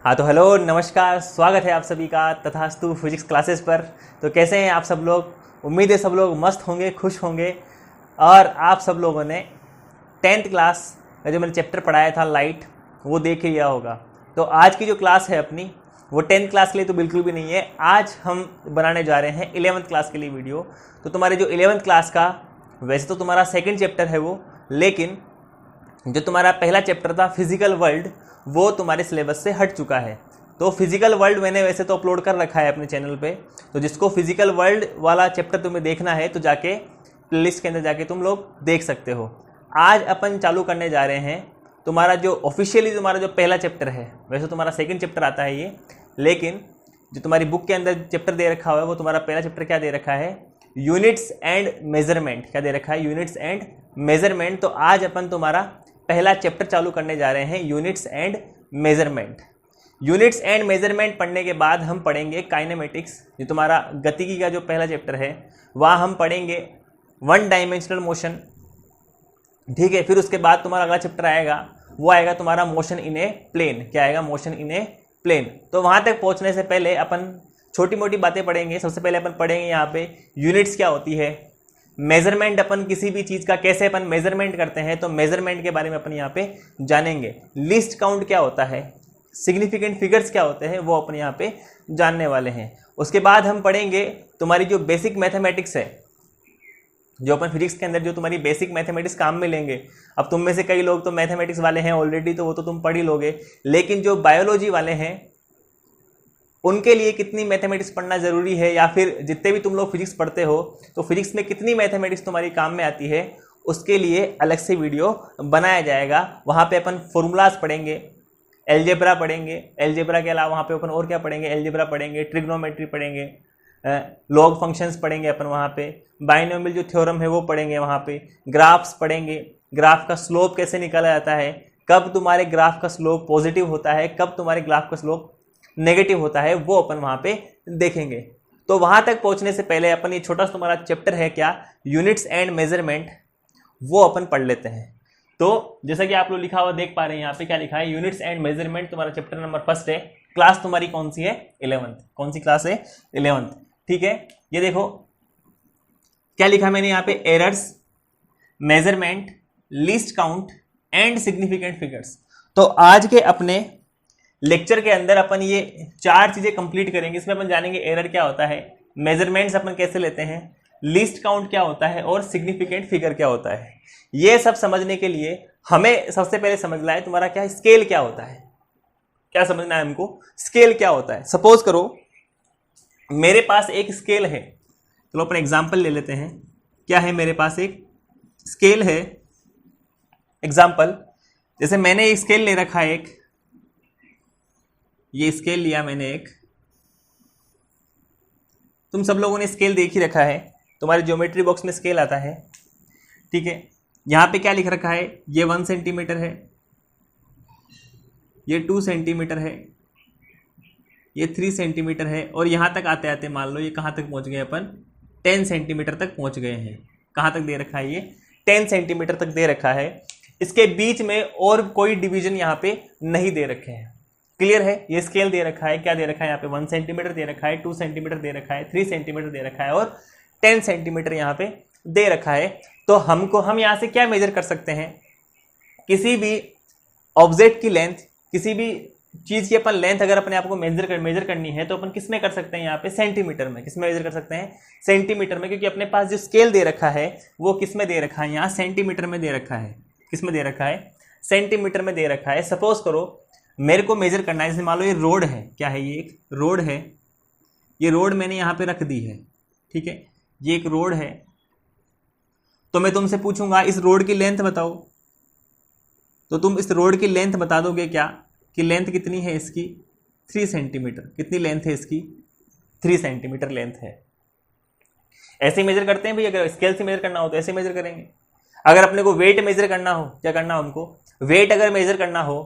हाँ तो हेलो नमस्कार, स्वागत है आप सभी का तथास्तु फिजिक्स क्लासेस पर। तो कैसे हैं आप सब लोग? उम्मीद है सब लोग मस्त होंगे, खुश होंगे। और आप सब लोगों ने 10th क्लास का जो मैंने चैप्टर पढ़ाया था लाइट, वो देख लिया होगा। तो आज की जो क्लास है अपनी, वो 10th क्लास के लिए तो बिल्कुल भी नहीं है। आज हम बनाने जा रहे हैं 11th क्लास के लिए वीडियो। तो तुम्हारे जो 11th क्लास का, वैसे तो तुम्हारा सेकेंड चैप्टर है वो, लेकिन जो तुम्हारा पहला चैप्टर था फिजिकल वर्ल्ड, वो तुम्हारे सिलेबस से हट चुका है। तो फिजिकल वर्ल्ड मैंने वैसे तो अपलोड कर रखा है अपने चैनल पे। तो जिसको फिजिकल वर्ल्ड वाला चैप्टर तुम्हें देखना है तो जाके प्लेलिस्ट के अंदर जाके तुम लोग देख सकते हो। आज अपन चालू करने जा रहे हैं तुम्हारा जो ऑफिशियली तुम्हारा जो पहला चैप्टर है। वैसे तुम्हारा सेकंड चैप्टर आता है ये, लेकिन जो तुम्हारी बुक के अंदर चैप्टर दे रखा हुआ है वो तुम्हारा पहला चैप्टर क्या दे रखा है? Units and measurement. क्या दे रखा है? Units and measurement. तो आज अपन तुम्हारा पहला चैप्टर चालू करने जा रहे हैं, units and measurement. Units and measurement पढ़ने के बाद हम पढ़ेंगे काइनेमेटिक्स। जो तुम्हारा गतिकी का जो पहला चैप्टर है, वहाँ हम पढ़ेंगे वन डायमेंशनल मोशन। ठीक है, फिर उसके बाद तुम्हारा अगला चैप्टर आएगा, वो आएगा तुम्हारा मोशन इन ए प्लेन। क्या आएगा? Motion in a plane. तो वहाँ तक पहुँचने से पहले अपन छोटी मोटी बातें पढ़ेंगे। सबसे पहले अपन पढ़ेंगे यहाँ पे यूनिट्स क्या होती है, मेजरमेंट, अपन किसी भी चीज़ का कैसे अपन मेजरमेंट करते हैं, तो मेजरमेंट के बारे में अपन यहाँ पे जानेंगे। लिस्ट काउंट क्या होता है, सिग्निफिकेंट फिगर्स क्या होते हैं, वो अपन यहाँ पे जानने वाले हैं। उसके बाद हम पढ़ेंगे तुम्हारी जो बेसिक मैथमेटिक्स है, जो अपन फिजिक्स के अंदर जो तुम्हारी बेसिक मैथमेटिक्स काम में लेंगे। अब तुम में से कई लोग तो मैथमेटिक्स वाले हैं ऑलरेडी, तो वो तो तुम पढ़ ही लोगे, लेकिन जो बायोलॉजी वाले हैं उनके लिए कितनी मैथमेटिक्स पढ़ना जरूरी है, या फिर जितने भी तुम लोग फिजिक्स पढ़ते हो तो फिजिक्स में कितनी मैथमेटिक्स तुम्हारी काम में आती है, उसके लिए अलग से वीडियो बनाया जाएगा। वहाँ पे अपन फॉर्मूलाज पढ़ेंगे, एलजेब्रा पढ़ेंगे। एलजेब्रा के अलावा वहाँ पे अपन और क्या पढ़ेंगे? एलजेब्रा पढ़ेंगे, ट्रिग्नोमेट्री पढ़ेंगे, लॉग फंक्शंस पढ़ेंगे अपन वहाँ पे, बाइनोमियल जो थ्योरम है वो पढ़ेंगे, वहाँ पे ग्राफ्स पढ़ेंगे, ग्राफ का स्लोप कैसे निकाला जाता है, कब तुम्हारे ग्राफ का स्लोप पॉजिटिव होता है, कब तुम्हारे ग्राफ का स्लोप नेगेटिव होता है, वो अपन वहाँ पे देखेंगे। तो वहाँ तक पहुँचने से पहले अपन ये छोटा सा तुम्हारा चैप्टर है क्या, यूनिट्स एंड मेजरमेंट, वो अपन पढ़ लेते हैं। तो जैसा कि आप लोग लिखा हुआ देख पा रहे हैं, यहाँ पे क्या लिखा है? यूनिट्स एंड मेजरमेंट तुम्हारा चैप्टर नंबर फर्स्ट है। क्लास तुम्हारी कौन सी है? 11th। कौन सी क्लास है? 11th। ठीक है, ये देखो क्या लिखा मैंने यहाँ पे, errors, measurement, list count and significant figures. तो आज के अपने लेक्चर के अंदर अपन ये चार चीजें कंप्लीट करेंगे। इसमें अपन जानेंगे एरर क्या होता है, मेजरमेंट्स अपन कैसे लेते हैं, लिस्ट काउंट क्या होता है, और सिग्निफिकेंट फिगर क्या होता है। ये सब समझने के लिए हमें सबसे पहले समझना है तुम्हारा क्या स्केल क्या होता है। क्या समझना है हमको? स्केल क्या होता है। सपोज करो मेरे पास एक स्केल है, चलो अपन एग्जाम्पल ले लेते हैं। क्या है? मेरे पास एक स्केल है। एग्जाम्पल, जैसे मैंने एक स्केल ले रखा है, एक ये स्केल लिया मैंने एक। तुम सब लोगों ने स्केल देख ही रखा है, तुम्हारे ज्योमेट्री बॉक्स में स्केल आता है। ठीक है, यहाँ पे क्या लिख रखा है? ये 1 सेंटीमीटर है, ये 2 सेंटीमीटर है, ये 3 सेंटीमीटर है, और यहाँ तक आते आते मान लो ये कहाँ तक पहुँच गए अपन? 10 सेंटीमीटर तक पहुँच गए हैं। कहाँ तक दे रखा है? ये 10 सेंटीमीटर तक दे रखा है। इसके बीच में और कोई डिवीजन यहाँ पे नहीं दे रखे हैं। क्लियर है? ये स्केल दे रखा है, क्या दे रखा है यहाँ पे? 1 सेंटीमीटर दे रखा है, 2 सेंटीमीटर दे रखा है, 3 सेंटीमीटर दे रखा है, और 10 सेंटीमीटर यहाँ पे दे रखा है। तो हम यहाँ से क्या मेजर कर सकते हैं? किसी भी ऑब्जेक्ट की लेंथ, किसी भी चीज़ की अपन लेंथ अगर अपने आप को मेजर करनी है तो अपन किस में कर सकते हैं? यहाँ पे सेंटीमीटर में। किस में मेजर कर सकते हैं? सेंटीमीटर में, क्योंकि अपने पास जो स्केल दे रखा है वो किस में दे रखा है? यहाँ सेंटीमीटर में दे रखा है। किस में दे रखा है? सेंटीमीटर में दे रखा है। सपोज करो मेरे को मेजर करना है, जैसे मान लो ये रोड है। क्या है? ये एक रोड है। ये रोड मैंने यहाँ पे रख दी है। ठीक है, ये एक रोड है। तो मैं तुमसे पूछूंगा इस रोड की लेंथ बताओ, तो तुम इस रोड की लेंथ बता दोगे क्या कि लेंथ कितनी है इसकी? 3 सेंटीमीटर। कितनी लेंथ है इसकी? 3 सेंटीमीटर लेंथ है। ऐसे मेजर करते हैं भाई। अगर स्केल से मेजर करना हो तो ऐसे मेजर करेंगे। अगर अपने को वेट मेजर करना हो, क्या करना हो हमको? वेट अगर मेजर करना हो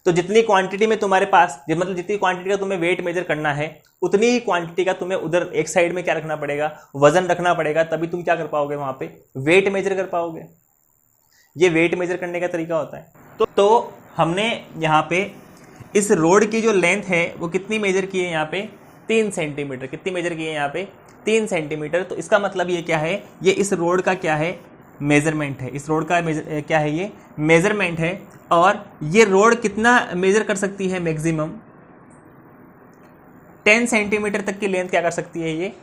तो जितनी क्वांटिटी में तुम्हारे पास, मतलब जितनी क्वांटिटी का तुम्हें वेट मेजर करना है, उतनी ही क्वांटिटी का तुम्हें उधर एक साइड में क्या रखना पड़ेगा? वजन रखना पड़ेगा। तभी तुम क्या कर पाओगे? वहां पे वेट मेजर कर पाओगे। ये वेट मेजर करने का तरीका होता है। तो हमने यहाँ पे इस रोड की जो लेंथ है वो कितनी मेजर की है यहाँ पे, 3 सेंटीमीटर। कितनी मेजर की है यहाँ पे, 3 सेंटीमीटर। तो इसका मतलब ये क्या है, ये इस रोड का क्या है, मेजरमेंट है। इस रोड का क्या है, ये मेजरमेंट है। और ये रोड कितना मेजर कर सकती है, मैक्सिमम 10 सेंटीमीटर तक की लेंथ क्या कर सकती है, ये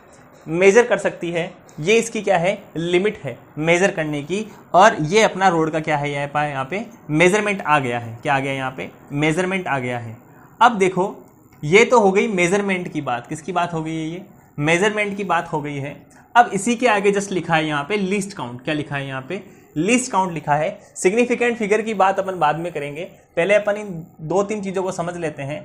मेजर कर सकती है। ये इसकी क्या है, लिमिट है मेजर करने की। और ये अपना रोड का क्या है, यहाँ पे मेजरमेंट आ गया है। क्या आ गया यहाँ पे, मेजरमेंट आ गया है। अब देखो ये तो हो गई मेजरमेंट की बात। किसकी बात हो गई है, ये मेजरमेंट की बात हो गई है। अब इसी के आगे जस्ट लिखा है यहाँ पे लीस्ट काउंट। क्या लिखा है यहाँ पे, लीस्ट काउंट लिखा है। सिग्निफिकेंट फिगर की बात अपन बाद में करेंगे, पहले अपन इन 2-3 चीज़ों को समझ लेते हैं।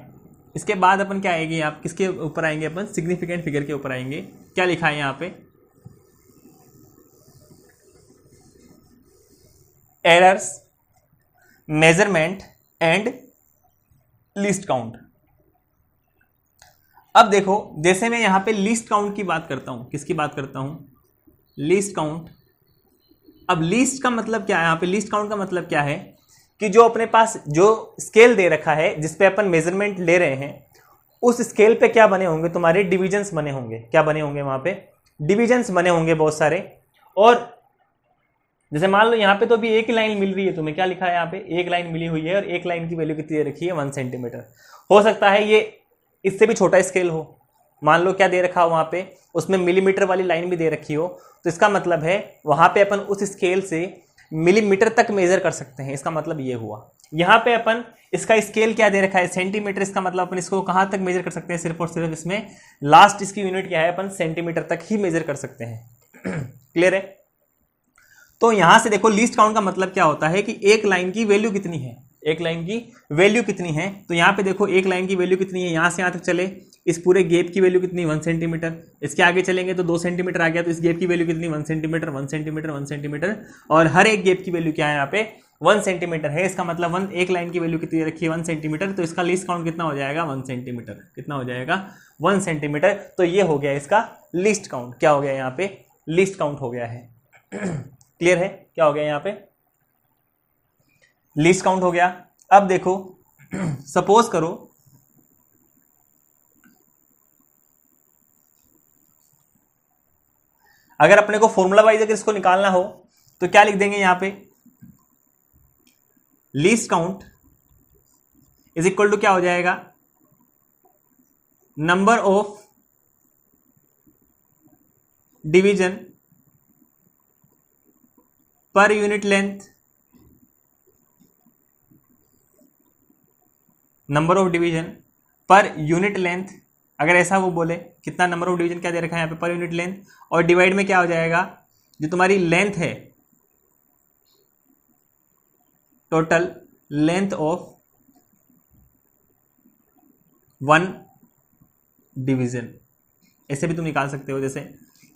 इसके बाद अपन क्या आएगी, आप किसके ऊपर आएंगे, अपन सिग्निफिकेंट फिगर के ऊपर आएंगे। क्या लिखा है यहाँ पे, errors, measurement and least count. अब देखो जैसे मैं यहाँ पे लीस्ट काउंट की बात करता हूँ, किसकी बात करता हूँ, लीस्ट काउंट। अब लीस्ट का मतलब क्या है, यहाँ पे लीस्ट काउंट का मतलब क्या है कि जो अपने पास जो स्केल दे रखा है जिस पे अपन मेजरमेंट ले रहे हैं, उस स्केल पे क्या बने होंगे, तुम्हारे डिविजन्स बने होंगे। क्या बने होंगे, वहाँ पे डिविजन्स बने होंगे बहुत सारे। और जैसे मान लो यहाँ पे तो अभी एक ही लाइन मिल रही है तुम्हें। क्या लिखा है यहाँ पे, एक लाइन मिली हुई है और एक लाइन की वैल्यू कितनी दे रखी है, 1 सेंटीमीटर। हो सकता है ये इससे भी छोटा स्केल हो। मान लो क्या दे रखा हो वहाँ पे, उसमें मिलीमीटर वाली लाइन भी दे रखी हो, तो इसका मतलब है वहाँ पे अपन उस स्केल से मिलीमीटर तक मेजर कर सकते हैं। इसका मतलब ये हुआ। यहाँ पे अपन इसका स्केल क्या दे रखा है, सेंटीमीटर। इसका मतलब अपन इसको कहाँ तक मेजर कर सकते हैं, सिर्फ और सिर्फ इसमें लास्ट इसकी यूनिट क्या है, अपन सेंटीमीटर तक ही मेजर कर सकते हैं। क्लियर है। तो यहां से देखो लीस्ट काउंट का मतलब क्या होता है कि एक लाइन की वैल्यू कितनी है, एक लाइन की वैल्यू कितनी है। तो यहाँ पे देखो एक लाइन की वैल्यू कितनी है, यहाँ से यहाँ तक चले, इस पूरे गैप की वैल्यू कितनी, 1 सेंटीमीटर। इसके आगे चलेंगे तो 2 सेंटीमीटर आ गया, तो इस गैप की वैल्यू कितनी, 1 सेंटीमीटर 1 सेंटीमीटर 1 सेंटीमीटर। और हर एक गैप की वैल्यू क्या है, यहाँ पे 1 सेंटीमीटर है। इसका मतलब एक लाइन की वैल्यू कितनी रखी है, 1 सेंटीमीटर। तो इसका लीस्ट काउंट कितना हो जाएगा, 1 सेंटीमीटर। कितना हो जाएगा, 1 सेंटीमीटर। तो ये हो गया इसका लीस्ट काउंट। क्या हो गया यहाँ पे, लीस्ट काउंट हो गया है। क्लियर है, क्या हो गया यहाँ पे, लीस्ट काउंट हो गया। अब देखो सपोज करो अगर अपने को फॉर्मूला वाइज अगर इसको निकालना हो तो क्या लिख देंगे यहाँ पे, least count is equal to क्या हो जाएगा, number of division per unit length, number of division per unit length. अगर ऐसा वो बोले कितना नंबर ऑफ डिवीजन क्या दे रखा है यहाँ पे, पर यूनिट लेंथ। और डिवाइड में क्या हो जाएगा, जो तुम्हारी लेंथ है, टोटल लेंथ ऑफ 1 डिवीजन। ऐसे भी तुम निकाल सकते हो। जैसे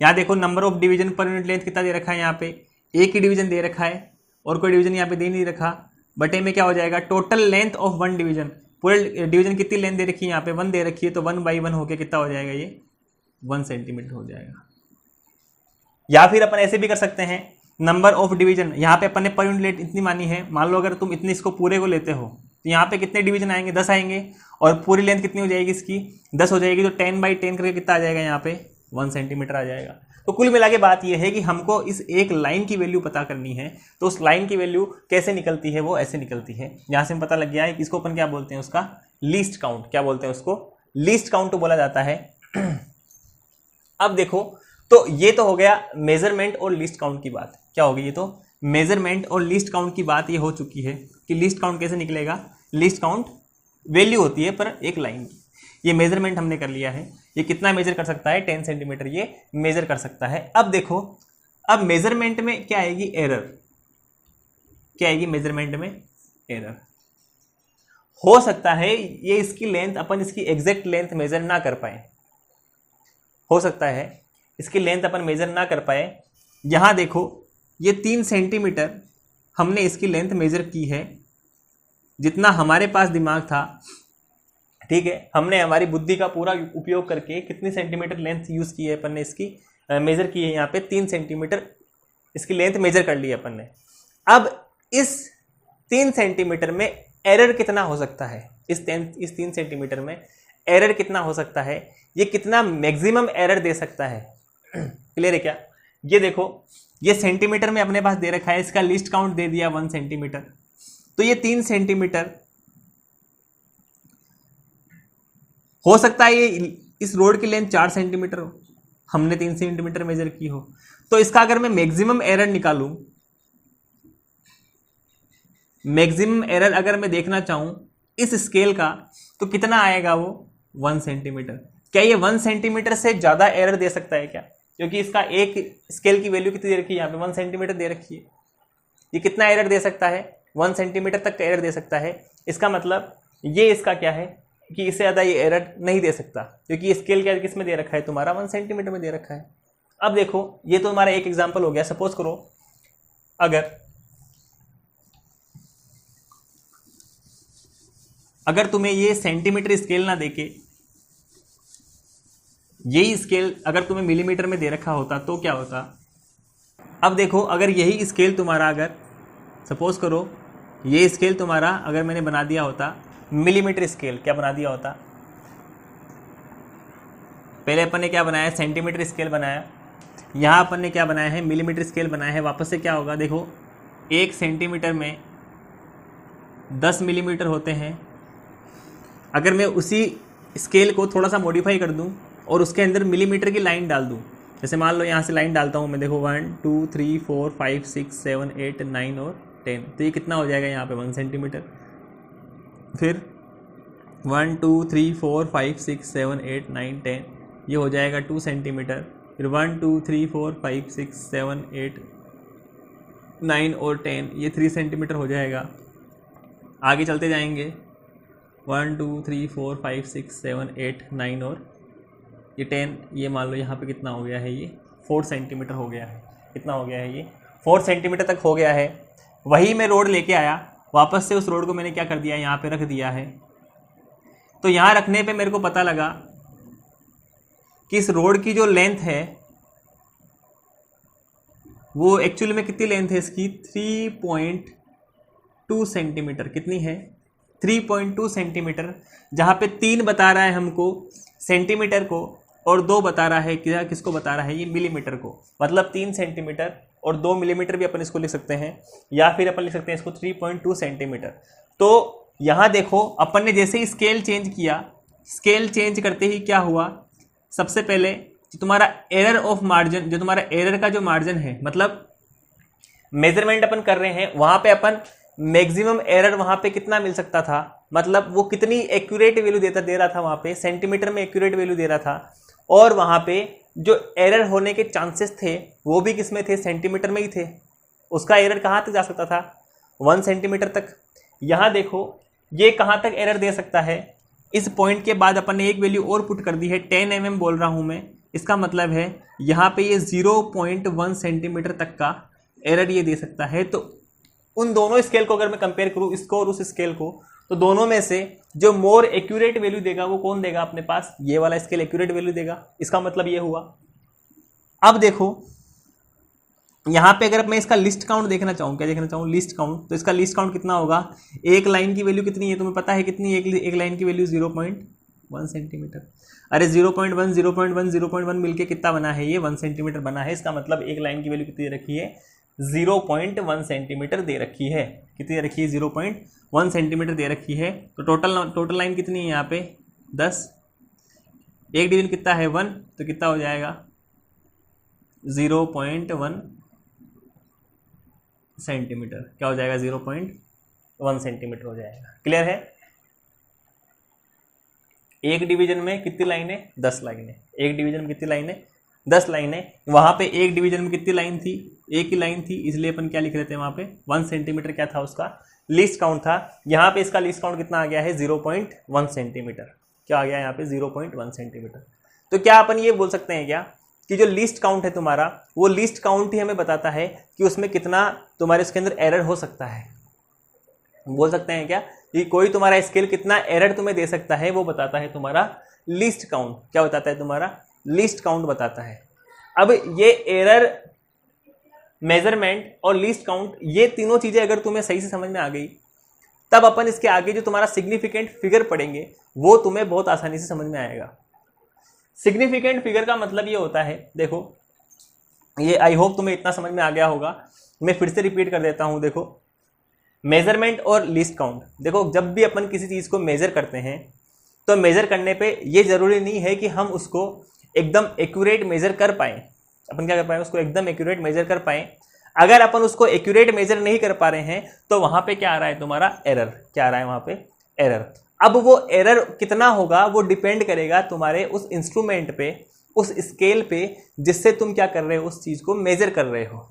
यहाँ देखो number of division per unit length कितना दे रखा है, यहाँ पे एक ही डिवीजन दे रखा है और कोई डिवीजन यहाँ पे दे नहीं रखा। बटे में क्या हो जाएगा, टोटल लेंथ ऑफ 1 डिवीजन। पूरे डिवीजन कितनी लेंथ दे रखी है, यहाँ पे 1 दे रखी है, तो 1/1 होके कितना हो जाएगा, ये 1 सेंटीमीटर हो जाएगा। या फिर अपन ऐसे भी कर सकते हैं, नंबर ऑफ डिवीजन, यहाँ पे अपन ने पर यूनिट लेंथ इतनी मानी है। मान लो अगर तुम इतनी इसको पूरे को लेते हो तो यहाँ पे कितने डिवीजन आएंगे, 10 आएंगे। और पूरी लेंथ कितनी हो जाएगी इसकी, 10 हो जाएगी। तो 10/10 करके कितना आ जाएगा, यहाँ पे 1 सेंटीमीटर आ जाएगा। तो कुल मिला के बात यह है कि हमको इस एक लाइन की वैल्यू पता करनी है। तो उस लाइन की वैल्यू कैसे निकलती है, वो ऐसे निकलती है। यहाँ से हमें पता लग गया है कि इसको अपन क्या बोलते हैं, उसका लीस्ट काउंट। क्या बोलते हैं उसको, लीस्ट काउंट बोला जाता है। अब देखो तो ये तो हो गया मेजरमेंट और लीस्ट काउंट की बात। क्या होगी, ये तो मेजरमेंट और लीस्ट काउंट की बात ये हो चुकी है कि लीस्ट काउंट कैसे निकलेगा। लीस्ट काउंट वैल्यू होती है पर एक लाइन की। ये मेजरमेंट हमने कर लिया है, ये कितना मेजर कर सकता है, 10 सेंटीमीटर ये मेजर कर सकता है। अब देखो, अब मेजरमेंट में क्या आएगी, एरर। क्या आएगी मेजरमेंट में, एरर। हो सकता है ये इसकी लेंथ, अपन इसकी एग्जैक्ट लेंथ मेजर ना कर पाए। हो सकता है इसकी लेंथ अपन मेजर ना कर पाए। यहां देखो ये 3 सेंटीमीटर हमने इसकी लेंथ मेजर की है, जितना हमारे पास दिमाग था। ठीक है, हमने हमारी बुद्धि का पूरा उपयोग करके कितनी सेंटीमीटर लेंथ यूज़ की है अपन ने, इसकी मेज़र की है। यहाँ पे 3 सेंटीमीटर इसकी लेंथ मेजर कर ली है अपन ने। अब इस 3 सेंटीमीटर में एरर कितना हो सकता है, इस 3 सेंटीमीटर में एरर कितना हो सकता है, ये कितना मैक्सिमम एरर दे सकता है। क्लियर है क्या? ये देखो, ये सेंटीमीटर में अपने पास दे रखा है, इसका लिस्ट काउंट दे दिया 1 सेंटीमीटर, तो ये 3 सेंटीमीटर हो सकता है, ये इस रोड की लेंथ 4 सेंटीमीटर हो, हमने 3 सेंटीमीटर मेजर की हो, तो इसका अगर मैं मैक्सिमम एरर निकालूं, मैक्सिमम एरर अगर मैं देखना चाहूं इस स्केल का, तो कितना आएगा वो 1 सेंटीमीटर। क्या ये 1 सेंटीमीटर से ज़्यादा एरर दे सकता है क्या? क्योंकि इसका एक स्केल की वैल्यू कितनी दे रखी है, यहाँ पे 1 सेंटीमीटर दे रखी है। ये कितना एरर दे सकता है? 1 सेंटीमीटर तक का एरर दे सकता है। इसका मतलब ये इसका क्या है कि इससे ज़्यादा ये एरर नहीं दे सकता, क्योंकि स्केल क्या किस में दे रखा है तुम्हारा, 1 सेंटीमीटर में दे रखा है। अब देखो, ये तो हमारा एक एग्जाम्पल हो गया। सपोज करो अगर तुम्हें ये सेंटीमीटर स्केल ना देके यही स्केल अगर तुम्हें मिलीमीटर में दे रखा होता तो क्या होता। अब देखो, अगर यही स्केल तुम्हारा, अगर सपोज करो ये स्केल तुम्हारा अगर मैंने बना दिया होता मिलीमीटर स्केल, क्या बना दिया होता, पहले अपन ने क्या बनाया, सेंटीमीटर स्केल बनाया, यहाँ अपन ने क्या बनाया है, मिलीमीटर स्केल बनाया है। वापस से क्या होगा, देखो 1 सेंटीमीटर में 10 मिलीमीटर होते हैं। अगर मैं उसी स्केल को थोड़ा सा मॉडिफाई कर दूं और उसके अंदर मिलीमीटर की लाइन डाल दूं, जैसे मान लो यहाँ से लाइन डालता हूँ मैं, देखो 1 2 3 4 5 6 7 8 9 और 10, तो ये कितना हो जाएगा यहाँ पे 1 सेंटीमीटर। फिर 1 2 3 4 5 6 7 8 9 10, ये हो जाएगा 2 सेंटीमीटर। फिर 1 2 3 4 5 6 7 8 9 और 10, ये 3 सेंटीमीटर हो जाएगा। आगे चलते जाएंगे, 1 2 3 4 5 6 7 8 9 और ये 10, ये मान लो यहाँ पे कितना हो गया है, ये 4 सेंटीमीटर हो गया है। कितना हो गया है, ये 4 सेंटीमीटर तक हो गया है। वही मैं रोड लेके आया, वापस से उस रोड को मैंने क्या कर दिया, यहाँ पे रख दिया है। तो यहाँ रखने पे मेरे को पता लगा कि इस रोड की जो लेंथ है वो एक्चुअली में कितनी लेंथ है इसकी, 3.2 सेंटीमीटर। कितनी है, 3.2 सेंटीमीटर। जहाँ पे 3 बता रहा है हमको सेंटीमीटर को और 2 बता रहा है किसको बता रहा है, ये मिलीमीटर को। मतलब 3 सेंटीमीटर और 2 मिलीमीटर भी अपन इसको लिख सकते हैं, या फिर अपन लिख सकते हैं इसको 3.2 सेंटीमीटर। तो यहाँ देखो, अपन ने जैसे ही स्केल चेंज किया, स्केल चेंज करते ही क्या हुआ, सबसे पहले जो तुम्हारा एरर ऑफ मार्जिन, जो तुम्हारा एरर का जो मार्जिन है, मतलब मेजरमेंट अपन कर रहे हैं, वहाँ पे अपन मैक्सिमम एरर वहाँ पे कितना मिल सकता था, मतलब वो कितनी एक्यूरेट वैल्यू दे रहा था, वहाँ पे सेंटीमीटर में एक्यूरेट वैल्यू दे रहा था। और वहाँ पे जो एरर होने के चांसेस थे वो भी किस में थे, सेंटीमीटर में ही थे। उसका एरर कहाँ तक जा सकता था, 1 सेंटीमीटर तक। यहाँ देखो ये कहाँ तक एरर दे सकता है, इस पॉइंट के बाद अपन ने एक वैल्यू और पुट कर दी है, 10 mm बोल रहा हूँ मैं। इसका मतलब है यहाँ पे ये 0.1 सेंटीमीटर तक का एरर ये दे सकता है। तो उन दोनों स्केल को अगर मैं कंपेयर करूँ, इसको और उस स्केल को, तो दोनों में से जो मोर एक्यूरेट वैल्यू देगा वो कौन देगा अपने पास, ये वाला स्केल एक्यूरेट वैल्यू देगा। इसका मतलब ये हुआ। अब देखो यहाँ पे अगर मैं इसका लिस्ट काउंट देखना चाहूँ, क्या देखना चाहूँ, लिस्ट काउंट, तो इसका लिस्ट काउंट कितना होगा, एक लाइन की वैल्यू कितनी है तुम्हें पता है कितनी, एक लाइन की वैल्यू 0.1 सेंटीमीटर। अरे 0.1 0.1 0.1 मिलके कितना बना है, ये 1 सेंटीमीटर बना है। इसका मतलब एक लाइन की वैल्यू कितनी दे रखी है, 0.1 सेंटीमीटर दे रखी है। कितनी दे रखी है, 0.1 सेंटीमीटर दे रखी है। तो टोटल लाइन कितनी है यहाँ पे, 10। एक डिवीजन कितना है, 1, तो कितना हो जाएगा 0.1 सेंटीमीटर। क्या हो जाएगा, 0.1 सेंटीमीटर हो जाएगा। क्लियर है। एक डिवीजन में कितनी लाइनें, 10 लाइनें। एक डिवीजन में कितनी लाइनें, 10 लाइनें। वहाँ पे एक डिवीजन में कितनी लाइन थी, एक ही लाइन थी, इसलिए अपन क्या लिख रहे थे वहाँ पे 1 सेंटीमीटर क्या था, उसका लिस्ट काउंट था। यहाँ पे इसका लिस्ट काउंट कितना आ गया है, 0.1 सेंटीमीटर। क्या आ गया यहाँ पे, 0.1 सेंटीमीटर। तो क्या अपन ये बोल सकते हैं क्या कि जो लिस्ट काउंट है तुम्हारा, वो लिस्ट काउंट ही हमें बताता है कि उसमें कितना तुम्हारे उसके अंदर एरर हो सकता है। बोल सकते हैं क्या कि कोई तुम्हारा स्केल कितना एरर तुम्हें दे सकता है, वो बताता है तुम्हारा लिस्ट काउंट। क्या बताता है, तुम्हारा लिस्ट काउंट बताता है। अब ये एरर, मेजरमेंट और लिस्ट काउंट, ये तीनों चीज़ें अगर तुम्हें सही से समझ में आ गई तब अपन इसके आगे जो तुम्हारा सिग्निफिकेंट फिगर पढ़ेंगे वो तुम्हें बहुत आसानी से समझ में आएगा। सिग्निफिकेंट फिगर का मतलब ये होता है, देखो ये आई होप तुम्हें इतना समझ में आ गया होगा, मैं फिर से रिपीट कर देता हूं। देखो मेजरमेंट और लीस्ट काउंट, देखो जब भी अपन किसी चीज़ को मेजर करते हैं तो मेजर करने पे ये जरूरी नहीं है कि हम उसको एकदम एक्यूरेट मेजर कर पाए। अपन क्या कर पाए, उसको एकदम एक्यूरेट मेजर कर पाए। अगर अपन उसको एक्यूरेट मेजर नहीं कर पा रहे हैं तो वहां पे क्या आ रहा है, तुम्हारा एरर। क्या आ रहा है वहां पे, एरर। अब वो एरर कितना होगा वो डिपेंड करेगा तुम्हारे उस इंस्ट्रूमेंट पे, उस स्केल पे जिससे तुम क्या कर रहे हो, उस चीज को मेजर कर रहे हो।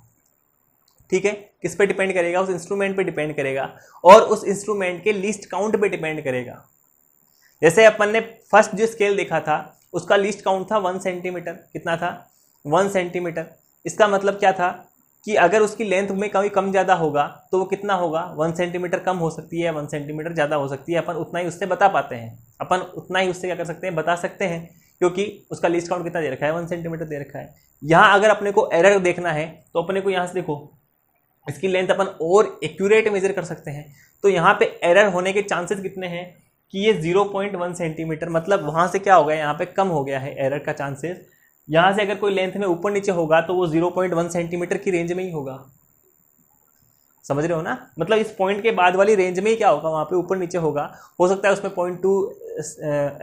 ठीक है, किस पे डिपेंड करेगा, उस इंस्ट्रूमेंट पे डिपेंड करेगा और उस इंस्ट्रूमेंट के लीस्ट काउंट पे डिपेंड करेगा। जैसे अपन ने फर्स्ट जो स्केल देखा था उसका लीस्ट काउंट था 1 सेंटीमीटर। कितना था, 1 सेंटीमीटर। इसका मतलब क्या था कि अगर उसकी लेंथ में कभी कम ज़्यादा होगा तो वो कितना होगा, 1 सेंटीमीटर कम हो सकती है, 1 सेंटीमीटर ज़्यादा हो सकती है। अपन उतना ही उससे बता पाते हैं, अपन उतना ही उससे क्या कर सकते हैं, बता सकते हैं, क्योंकि उसका लीस्ट काउंट कितना दे रखा है, 1 सेंटीमीटर दे रखा है। यहाँ अगर अपने को एरर देखना है तो अपने को यहाँ से देखो इसकी लेंथ अपन और एक्यूरेट मेजर कर सकते हैं। तो यहाँ पे एरर होने के चांसेस कितने हैं कि ये 0.1 सेंटीमीटर, मतलब वहाँ से क्या हो गया, यहाँ पे कम हो गया है एरर का चांसेस। यहाँ से अगर कोई लेंथ में ऊपर नीचे होगा तो वो 0.1 सेंटीमीटर की रेंज में ही होगा। समझ रहे हो ना, मतलब इस पॉइंट के बाद वाली रेंज में ही क्या होगा, वहाँ पे ऊपर नीचे होगा। हो सकता है उसमें 0.2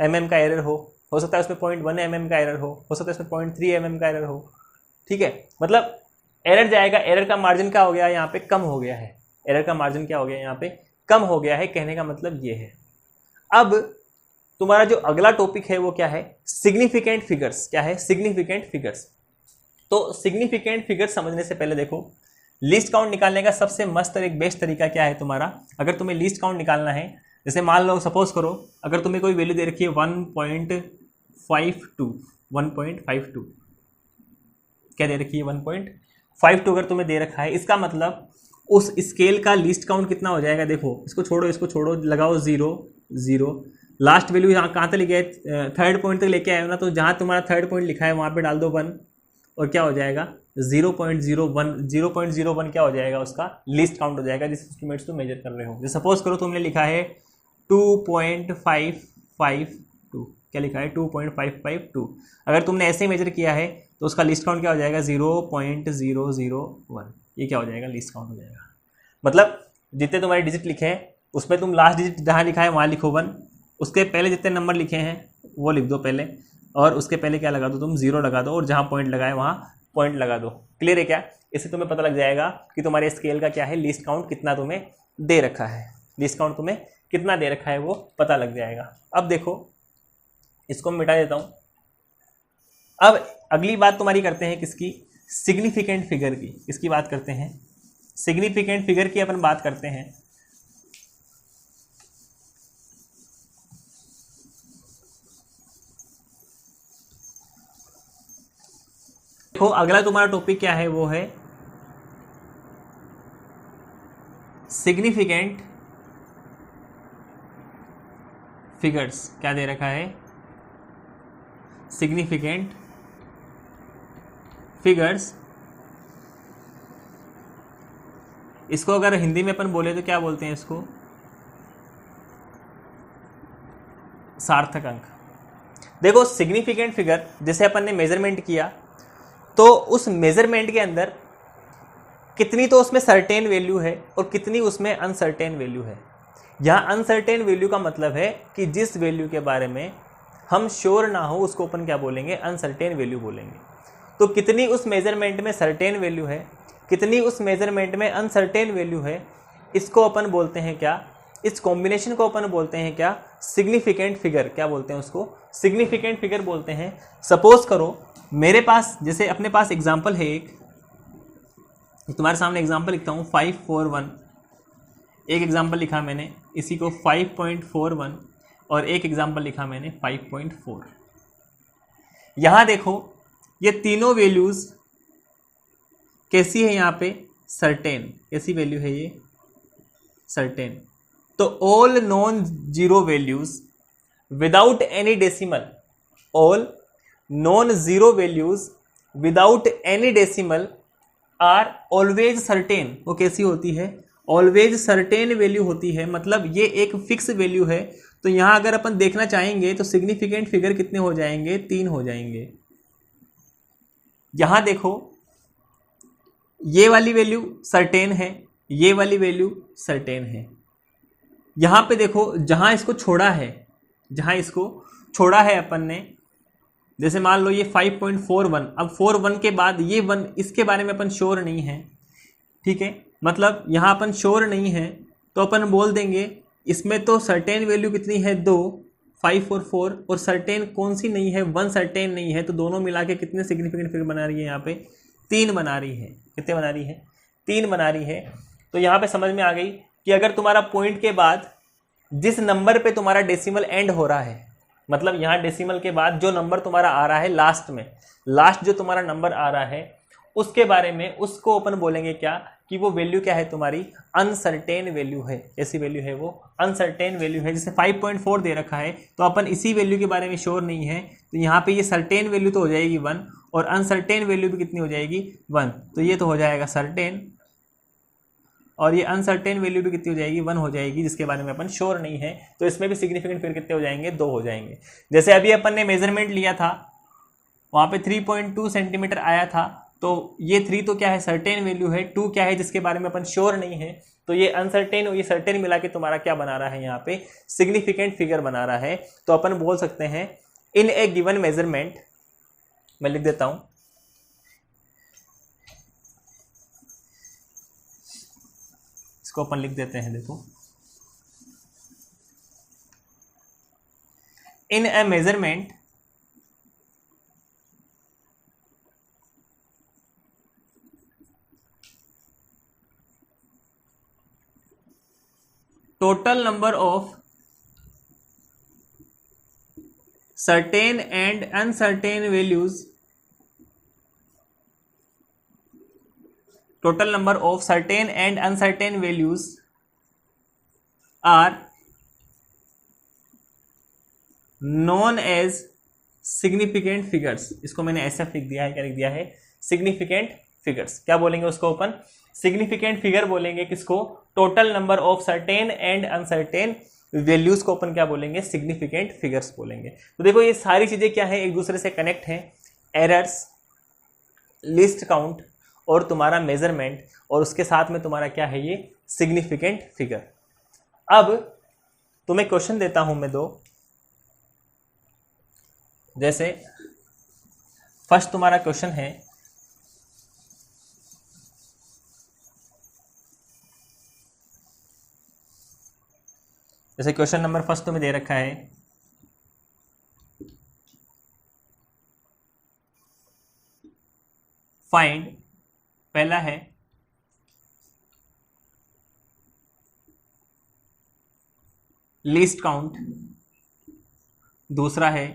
mm का एरर हो सकता है उसमें 0.1 mm का एरर हो सकता है उसमें 0.3 mm का एरर हो। ठीक है, मतलब एरर जाएगा, एरर का मार्जिन क्या हो गया, यहाँ पे कम हो गया है। एरर का मार्जिन क्या हो गया, यहाँ पे कम हो गया है। कहने का मतलब ये है। अब तुम्हारा जो अगला टॉपिक है वो क्या है, सिग्निफिकेंट फिगर्स। क्या है, सिग्निफिकेंट फिगर्स। तो सिग्निफिकेंट फिगर्स समझने से पहले देखो लीस्ट काउंट निकालने का सबसे मस्त और एक बेस्ट तरीका क्या है तुम्हारा। अगर तुम्हें लीस्ट काउंट निकालना है, जैसे मान लो सपोज करो अगर तुम्हें कोई वैल्यू दे रखी है 1.52 क्या दे रखी है, 1.52 अगर तुम्हें दे रखा है, इसका मतलब उस स्केल का लीस्ट काउंट कितना हो जाएगा। देखो इसको छोड़ो, लगाओ 0 लास्ट वैल्यू यहाँ कहाँ तक लेके आए, थर्ड पॉइंट तक लेके आए हो ना, तो जहाँ तुम्हारा थर्ड पॉइंट लिखा है वहाँ पे डाल दो 1 और क्या हो जाएगा 0.01 क्या हो जाएगा, उसका लीस्ट काउंट हो जाएगा जिस इंस्ट्रूमेंट्स तुम मेजर कर रहे हो। जैसे सपोज करो तुमने लिखा है 2.552, क्या लिखा है 2.552। अगर तुमने ऐसे मेजर किया है तो उसका लीस्ट काउंट क्या हो जाएगा 0.001। ये क्या हो जाएगा, लीस्ट काउंट हो जाएगा। मतलब जितने तुम्हारे डिजिट लिखे हैं उसमें तुम लास्ट डिजिट जहाँ लिखा है वहाँ लिखो 1, उसके पहले जितने नंबर लिखे हैं वो लिख दो पहले, और उसके पहले क्या लगा दो, तुम 0 लगा दो, और जहाँ पॉइंट लगाए वहाँ पॉइंट लगा दो। क्लियर है क्या, इससे तुम्हें पता लग जाएगा कि तुम्हारे स्केल का क्या है, लीस्ट काउंट कितना तुम्हें दे रखा है। लीस्ट काउंट तुम्हें कितना दे रखा है वो पता लग जाएगा। अब देखो इसको मैं मिटा देता हूँ। अब अगली बात तुम्हारी करते हैं किसकी, सिग्निफिकेंट फिगर की। इसकी बात करते हैं, सिग्निफिकेंट फिगर की अपन बात करते हैं। देखो अगला तुम्हारा टॉपिक क्या है, वो है सिग्निफिकेंट फिगर्स। क्या दे रखा है, सिग्निफिकेंट फिगर्स। इसको अगर हिंदी में अपन बोले तो क्या बोलते हैं इसको, सार्थक अंक। देखो सिग्निफिकेंट फिगर जैसे अपन ने मेजरमेंट किया तो उस मेजरमेंट के अंदर कितनी तो उसमें सर्टेन वैल्यू है और कितनी उसमें अनसर्टेन वैल्यू है। यहाँ अनसर्टेन वैल्यू का मतलब है कि जिस वैल्यू के बारे में हम श्योर ना हो उसको अपन क्या बोलेंगे, अनसर्टेन वैल्यू बोलेंगे। तो कितनी उस मेजरमेंट में सर्टेन वैल्यू है, कितनी उस मेजरमेंट में अनसर्टेन वैल्यू है, इसको अपन बोलते हैं क्या, इस कॉम्बिनेशन को अपन बोलते हैं क्या, सिग्निफिकेंट फिगर। क्या बोलते हैं उसको, सिग्निफिकेंट फिगर बोलते हैं। सपोज करो मेरे पास, जैसे अपने पास एग्जाम्पल है एक, तुम्हारे सामने एग्जाम्पल लिखता हूँ 541। एक एग्जाम्पल लिखा मैंने, इसी को 5.41, और एक एग्जाम्पल लिखा मैंने 5.4। यहाँ देखो ये तीनों वैल्यूज़ कैसी है, यहाँ पे सर्टेन। कैसी वैल्यू है ये, सर्टेन। तो all non zero values without any decimal, all non zero values without any decimal are always certain. वो कैसी होती है, ऑलवेज सर्टेन वैल्यू होती है, मतलब ये एक फिक्स वैल्यू है। तो यहाँ अगर अपन देखना चाहेंगे तो सिग्निफिकेंट फिगर कितने हो जाएंगे, 3 हो जाएंगे। यहाँ देखो ये वाली वैल्यू सर्टेन है, ये वाली वैल्यू सर्टेन है। यहाँ पे देखो जहाँ इसको छोड़ा है, जहाँ इसको छोड़ा है अपन ने, जैसे मान लो ये 5.41, अब 41 के बाद ये 1, इसके बारे में अपन श्योर नहीं है, ठीक है, मतलब यहाँ अपन श्योर नहीं है, तो अपन बोल देंगे इसमें तो सर्टेन वैल्यू कितनी है 2, 5 और 4, और सर्टेन कौन सी नहीं है, 1 सर्टेन नहीं है, तो दोनों मिला के कितने सिग्निफिकेंट फिगर बना रही है, यहाँ पे 3 बना रही है। कितने बना रही है, 3 बना रही है। तो यहाँ पे समझ में आ गई कि अगर तुम्हारा पॉइंट के बाद जिस नंबर पे तुम्हारा डेसिमल एंड हो रहा है, मतलब यहाँ डेसिमल के बाद जो नंबर तुम्हारा आ रहा है लास्ट में, लास्ट जो तुम्हारा नंबर आ रहा है उसके बारे में, उसको अपन बोलेंगे क्या, कि वो वैल्यू क्या है तुम्हारी, अनसर्टेन वैल्यू है। ऐसी वैल्यू है वो अनसर्टेन वैल्यू है। जैसे 5.4 दे रखा है तो अपन इसी वैल्यू के बारे में श्योर नहीं है, तो यहाँ पे ये सर्टेन वैल्यू तो हो जाएगी 1 और अनसर्टेन वैल्यू भी कितनी हो जाएगी 1, तो ये तो हो जाएगा सर्टेन, और ये अनसर्टेन वैल्यू भी कितनी हो जाएगी 1 हो जाएगी, जिसके बारे में अपन श्योर नहीं है। तो इसमें भी सिग्निफिकेंट फिगर कितने हो जाएंगे, 2 हो जाएंगे। जैसे अभी अपन ने मेजरमेंट लिया था, वहाँ पे 3.2 सेंटीमीटर आया था, तो ये 3 तो क्या है, सर्टेन वैल्यू है, 2 क्या है जिसके बारे में अपन श्योर नहीं है, तो ये अनसर्टेन और ये सर्टेन मिला के तुम्हारा क्या बना रहा है, यहाँ पे सिग्निफिकेंट फिगर बना रहा है। तो अपन बोल सकते हैं इन ए गिवन मेजरमेंट, मैं लिख देता हूं, इसको अपन लिख देते हैं, देखो, इन ए measurement total number of certain and uncertain values, total number of certain and uncertain values are known as significant figures। इसको मैंने ऐसा लिख दिया है, क्या लिख दिया है, significant figures। क्या बोलेंगे उसको अपन, सिग्निफिकेंट फिगर बोलेंगे। किसको, total number of certain and uncertain values को अपन क्या बोलेंगे, सिग्निफिकेंट फिगर्स बोलेंगे। तो देखो ये सारी चीजें क्या है, एक दूसरे से कनेक्ट हैं, एरर्स, लिस्ट काउंट और तुम्हारा मेजरमेंट, और उसके साथ में तुम्हारा क्या है, ये सिग्निफिकेंट फिगर। अब तुम्हें क्वेश्चन देता हूं मैं 2, जैसे फर्स्ट तुम्हारा क्वेश्चन है, जैसे क्वेश्चन नंबर फर्स्ट तुम्हें दे रखा है, फाइंड, पहला है लीस्ट काउंट, दूसरा है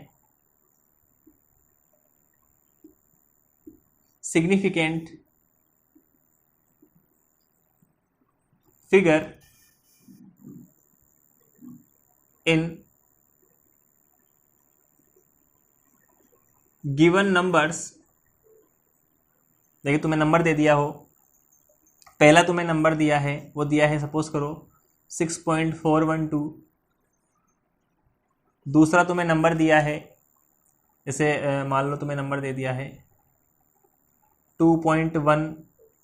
significant figure in given numbers. देखिए तुम्हें नंबर दे दिया हो, पहला तुम्हें नंबर दिया है, वो दिया है सपोज करो 6.412, दूसरा तुम्हें नंबर दिया है, जैसे मान लो तुम्हें नंबर दे दिया है 2.12,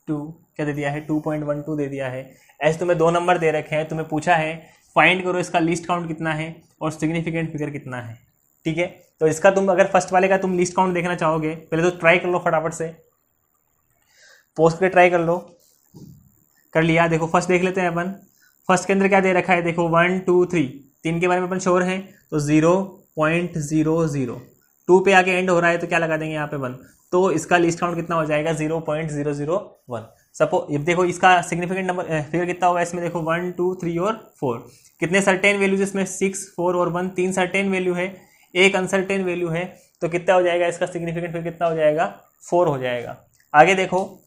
क्या दे दिया है, 2.12 दे दिया है। ऐसे तुम्हें 2 नंबर दे रखे हैं, तुम्हें पूछा है फाइंड करो इसका लीस्ट काउंट कितना है और सिग्निफिकेंट फिगर कितना है, ठीक है। तो इसका तुम अगर फर्स्ट वाले का तुम लीस्ट काउंट देखना चाहोगे, पहले तो ट्राई कर लो, फटाफट से पोस्ट पे ट्राई कर लो। कर लिया, देखो फर्स्ट देख लेते हैं अपन। फर्स्ट के अंदर क्या दे रखा है, देखो 1 2 3, 3 के बारे में अपन श्योर हैं, तो 0.00, 2 पे आके एंड हो रहा है तो क्या लगा देंगे यहाँ पे 1, तो इसका लीस्ट काउंट कितना हो जाएगा 0.001। सपोज ये देखो इसका सिग्निफिकेंट नंबर फिगर कितना होगा इसमें, देखो 1 2 3 और 4, कितने सर्टेन वैल्यूज इसमें, 6 4 और 1, 3 सर्टेन वैल्यू है, एक अनसर्टेन वैल्यू है, तो कितना हो जाएगा इसका सिग्निफिकेंट फिगर कितना हो जाएगा, 4 हो जाएगा। आगे देखो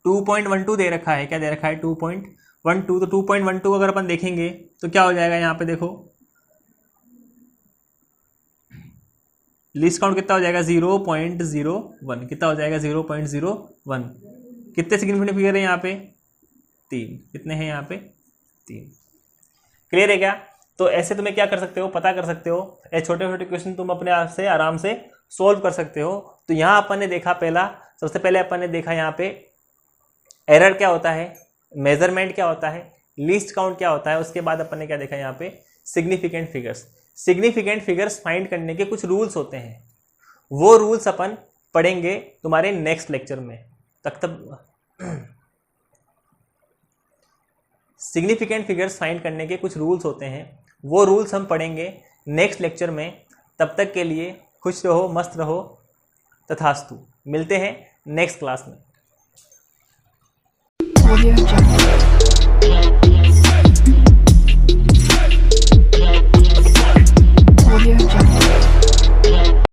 2.12 दे रखा है, क्या दे रखा है 2.12, तो 2.12 अगर अपन देखेंगे तो क्या हो जाएगा यहाँ पे, देखो लिस्ट काउंट कितना हो जाएगा 0.01, कितना हो जाएगा 0.01। कितने सिग्निफिकेंट फिगर है यहाँ पे, 3, कितने हैं यहाँ पे 3। क्लियर है क्या? तो ऐसे तुम्हें क्या कर सकते हो, पता कर सकते हो, ये छोटे छोटे क्वेश्चन तुम अपने आप से आराम से सोल्व कर सकते हो। तो यहाँ अपन ने देखा, पहला सबसे पहले अपन ने देखा यहाँ पे एरर क्या होता है, मेजरमेंट क्या होता है, लीस्ट काउंट क्या होता है। उसके बाद अपन ने क्या देखा यहाँ पे significant figures. Significant figures find करने के कुछ रूल्स होते हैं, वो रूल्स अपन पढ़ेंगे तुम्हारे नेक्स्ट लेक्चर में। तब सिग्निफिकेंट फिगर्स फाइंड करने के कुछ रूल्स होते हैं, वो रूल्स हम पढ़ेंगे नेक्स्ट लेक्चर में। तब तक के लिए खुश रहो, मस्त रहो, तथास्तु। मिलते हैं नेक्स्ट क्लास में।